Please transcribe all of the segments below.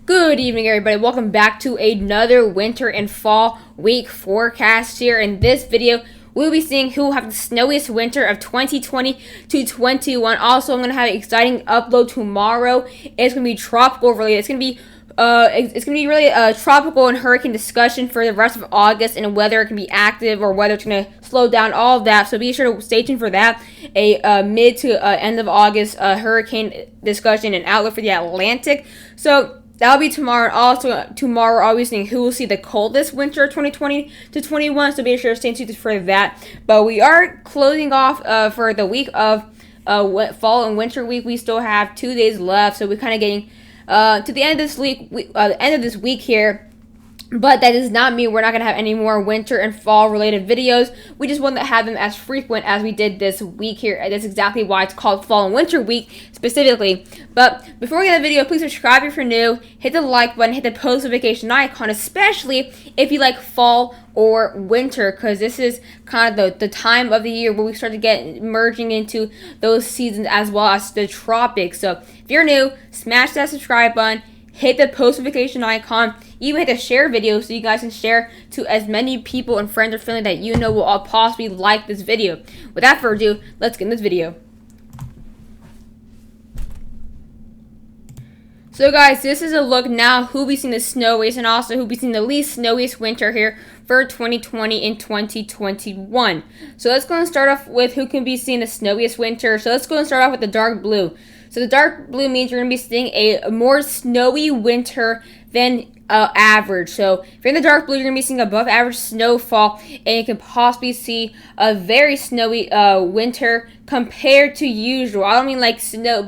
Good evening, everybody. Welcome back to another winter and fall week forecast here. In this video, we'll be seeing who will have the snowiest winter of 2020 to 21. Also, I'm going to have an exciting upload tomorrow. It's going to be tropical related. It's going to be really a tropical and hurricane discussion for the rest of August, and whether it can be active or whether it's going to slow down, all of that. So be sure to stay tuned for that. A mid to end of August hurricane discussion and outlook for the Atlantic. So that'll be tomorrow. And also tomorrow, obviously, who will see the coldest winter of 2020 to 21. So be sure to stay tuned for that. But we are closing off for the week of fall and winter week. We still have 2 days left, so we're kind of getting to the end of this week here. But that does not mean we're not going to have any more winter and fall related videos. We just want to have them as frequent as we did this week here. And that's exactly why it's called Fall and Winter Week specifically. But before we get the video, please subscribe if you're new. Hit the like button, hit the post notification icon, especially if you like fall or winter, because this is kind of the time of the year where we start to get merging into those seasons as well as the tropics. So if you're new, smash that subscribe button. Hit the post notification icon. Even hit the share video so you guys can share to as many people and friends or family that you know will all possibly like this video. Without further ado, let's get in this video. So guys, this is a look now who we seen the snowiest and also who we seen the least snowiest winter here for 2020 and 2021. So let's go and start off with who can be seeing the snowiest winter. So let's go and start off with the dark blue. So the dark blue means you're going to be seeing a more snowy winter than average. So if you're in the dark blue, you're going to be seeing above average snowfall, and you can possibly see a very snowy winter compared to usual. I don't mean like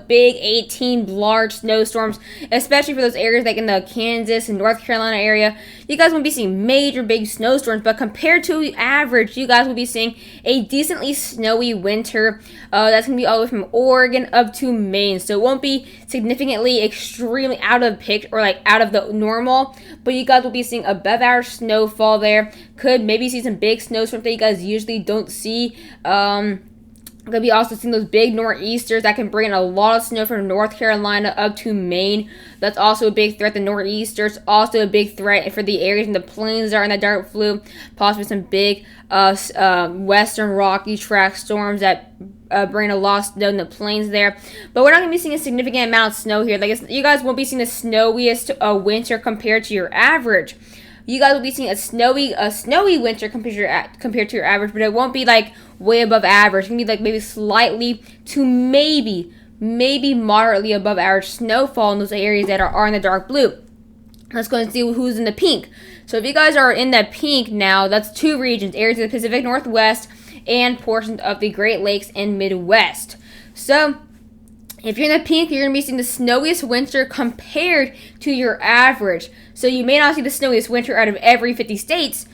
big 18 large snowstorms, especially for those areas like in the Kansas and North Carolina area. You guys won't be seeing major big snowstorms, but compared to average, you guys will be seeing a decently snowy winter. That's going to be all the way from Oregon up to Maine. So it won't be significantly extremely out of picture or like out of the normal, but you guys will be seeing above average snowfall there. Could maybe see some big snowstorms that you guys usually don't see. Could be also seeing those big nor'easters that can bring in a lot of snow from North Carolina up to Maine. That's also a big threat. The nor'easters also a big threat for the areas in the plains that are in the dark blue. Possibly some big western Rocky track storms that bring a lot of snow in the plains there. But we're not going to be seeing a significant amount of snow here. Like you guys won't be seeing the snowiest winter compared to your average. You guys will be seeing a snowy winter compared to your average, but it won't be like way above average. It's gonna be like maybe slightly to maybe moderately above average snowfall in those areas that are in the dark blue. Let's go and see who's in the pink. So if you guys are in the pink now, that's two regions: areas of the Pacific Northwest and portions of the Great Lakes and Midwest. So if you're in the pink, you're going to be seeing the snowiest winter compared to your average. So you may not see the snowiest winter out of every 50 states.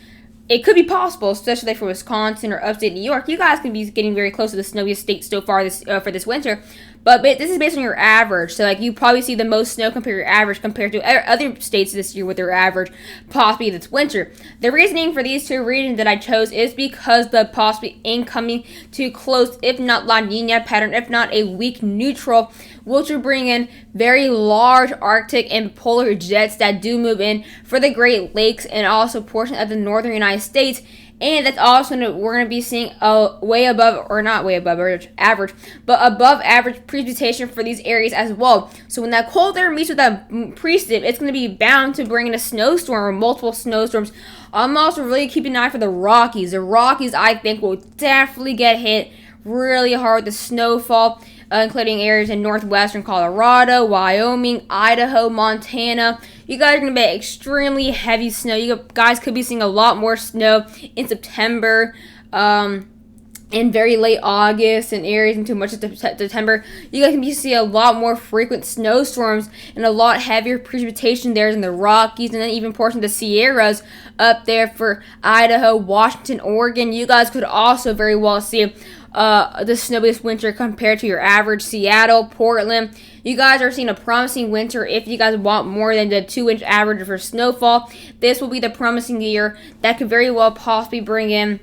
It could be possible, especially like for Wisconsin or upstate New York. You guys can be getting very close to the snowiest state so far for this winter. But this is based on your average. So like you probably see the most snow compared to your average compared to other states this year with their average possibly this winter. The reasoning for these two regions that I chose is because the possibly incoming to close, if not La Nina pattern, if not a weak neutral, which will bring in very large Arctic and polar jets that do move in for the Great Lakes and also portions of the northern United States. And that's also we're going to be seeing a way above, or not way above average, but above average precipitation for these areas as well. So when that cold air meets with that precip, it's going to be bound to bring in a snowstorm or multiple snowstorms. I'm also really keeping an eye for the Rockies. The Rockies, I think, will definitely get hit really hard with the snowfall, including areas in northwestern Colorado, Wyoming, Idaho, Montana. You guys are going to be extremely heavy snow. You guys could be seeing a lot more snow in September, in very late August, and areas into much of September. You guys can be seeing a lot more frequent snowstorms and a lot heavier precipitation there in the Rockies, and then even portions of the Sierras up there for Idaho, Washington, Oregon. You guys could also very well see the snowiest winter compared to your average. Seattle, Portland. You guys are seeing a promising winter. If you guys want more than the 2-inch average for snowfall, this will be the promising year that could very well possibly bring in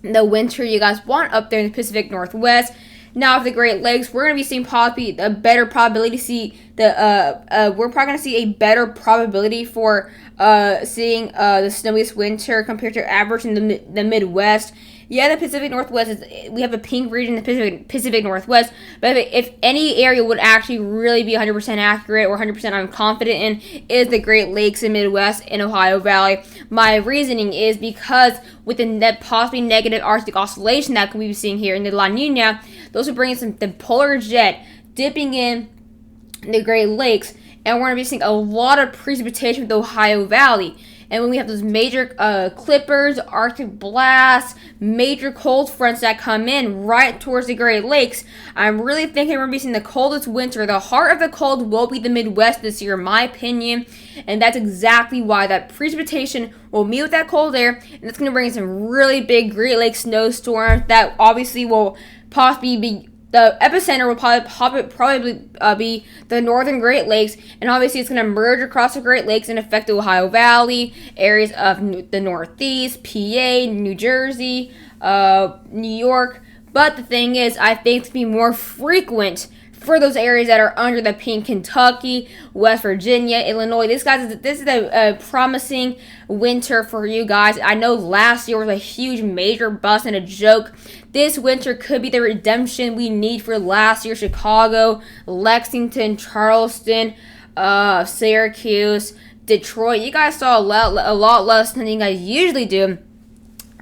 the winter you guys want up there in the Pacific Northwest. Now, for the Great Lakes, we're going to be seeing probably a better probability to see we're probably going to see a better probability for seeing the snowiest winter compared to average in the Midwest. Yeah, the Pacific Northwest we have a pink region in the Pacific Northwest, but if any area would actually really be 100% accurate or 100% I'm confident in is the Great Lakes and Midwest and Ohio Valley. My reasoning is because with the possibly negative Arctic oscillation that we be seeing here in the La Nina, those are bringing the polar jet dipping in the Great Lakes, and we're going to be seeing a lot of precipitation with the Ohio Valley. And when we have those major clippers, Arctic blasts, major cold fronts that come in right towards the Great Lakes, I'm really thinking we're going to be seeing the coldest winter. The heart of the cold will be the Midwest this year, in my opinion. And that's exactly why that precipitation will meet with that cold air. And that's going to bring some really big Great Lakes snowstorms that obviously will possibly be the epicenter will probably be the northern Great Lakes, and obviously it's going to merge across the Great Lakes and affect the Ohio Valley, areas of the Northeast, PA, New Jersey, New York. But the thing is, I think it's going to be more frequent for those areas that are under the pink: Kentucky, West Virginia, Illinois. This is a promising winter for you guys. I know last year was a huge major bust and a joke. This winter could be the redemption we need for last year. Chicago, Lexington, Charleston, Syracuse, Detroit. You guys saw a lot less than you guys usually do.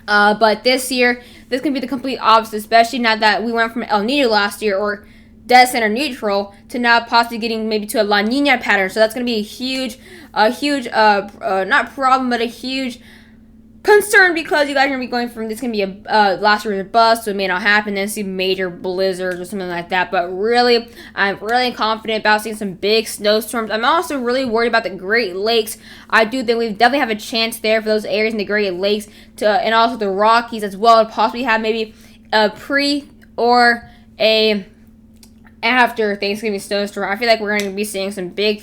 But this year, this can be the complete opposite, especially now that we went from El Nino last year, or dead center neutral, to now possibly getting maybe to a La Nina pattern. So that's going to be a huge, not problem, but a huge concern, because you guys are going to be going from this can be a last year's bust, so it may not happen, then see major blizzards or something like that. But really, I'm really confident about seeing some big snowstorms. I'm also really worried about the Great Lakes. I do think we definitely have a chance there for those areas in the Great Lakes and also the Rockies as well, to possibly have maybe a pre or a after Thanksgiving snowstorm. I feel like we're going to be seeing some big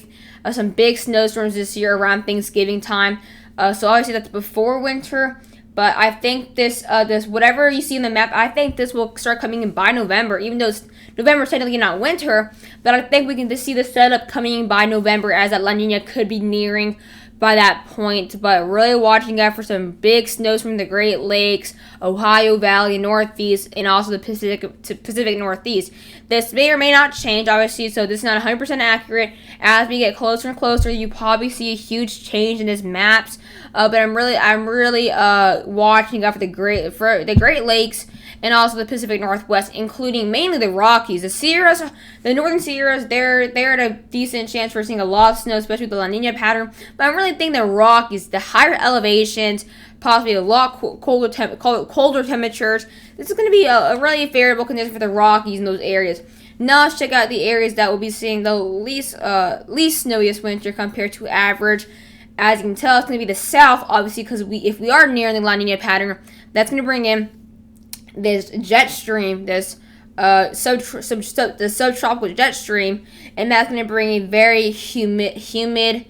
snowstorms this year around Thanksgiving time. So obviously that's before winter, but I think this whatever you see in the map, I think this will start coming in by November. Even though November is technically not winter, but I think we can just see the setup coming in by November, as that La Nina could be nearing by that point. But really watching out for some big snows from the Great Lakes, Ohio Valley, Northeast, and also the Pacific Northeast. This may or may not change, obviously, so this is not 100% accurate. As we get closer and closer, you probably see a huge change in these maps. But I'm really watching out for the Great Lakes and also the Pacific Northwest, including mainly the Rockies. The Sierras, the Northern Sierras, they're at a decent chance for seeing a lot of snow, especially with the La Nina pattern. But I really think the Rockies, the higher elevations, possibly a lot colder temperatures. This is going to be a really favorable condition for the Rockies in those areas. Now let's check out the areas that will be seeing the least snowiest winter compared to average. As you can tell, it's going to be the South, obviously, because if we are near the La Nina pattern, that's going to bring in this jet stream, this the subtropical jet stream, and that's going to bring a very humid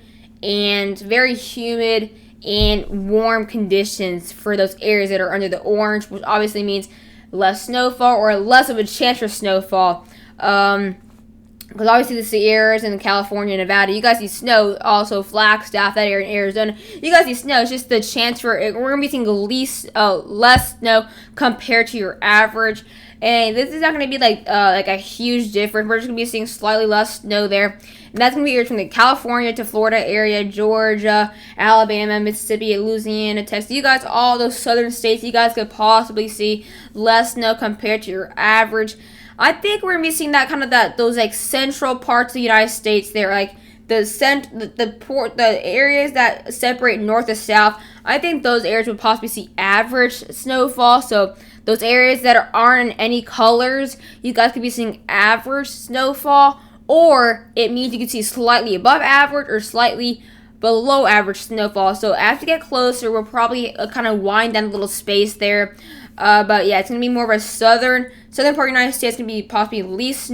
and warm conditions for those areas that are under the orange, which obviously means less snowfall or less of a chance for snowfall. Because obviously the Sierras and California, Nevada, you guys see snow. Also Flagstaff, that area in Arizona, you guys see snow. It's just the chance for it. We're gonna be seeing less snow compared to your average, and this is not gonna be like a huge difference. We're just gonna be seeing slightly less snow there, and that's gonna be areas from the California to Florida area, Georgia, Alabama, Mississippi, Louisiana, Texas. You guys, all those southern states, you guys could possibly see less snow compared to your average. I think we're missing that kind of those like central parts of the United States there, like the areas that separate north to south. I think those areas would possibly see average snowfall. So those areas that aren't in any colors, you guys could be seeing average snowfall, or it means you could see slightly above average or slightly below average snowfall. So as we get closer, we'll probably kind of wind down a little space there. But yeah, it's gonna be more of a southern part of the United States. It's gonna be possibly less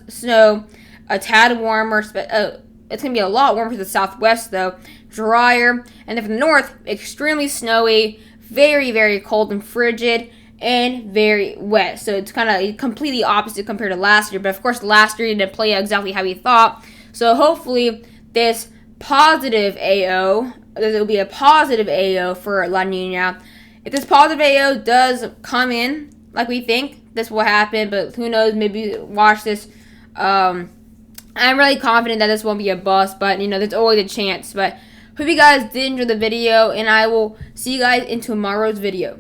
snow, a tad warmer. It's gonna be a lot warmer for the southwest though, drier, and then for the north, extremely snowy, very very cold and frigid. and very wet. So it's kind of completely opposite compared to last year. But of course, last year didn't play out exactly how we thought. So hopefully this positive AO, there will be a positive AO for La Nina. If this positive AO does come in like we think, this will happen. But who knows? Maybe watch this. I'm really confident that this won't be a bust. But, there's always a chance. But hope you guys did enjoy the video. And I will see you guys in tomorrow's video.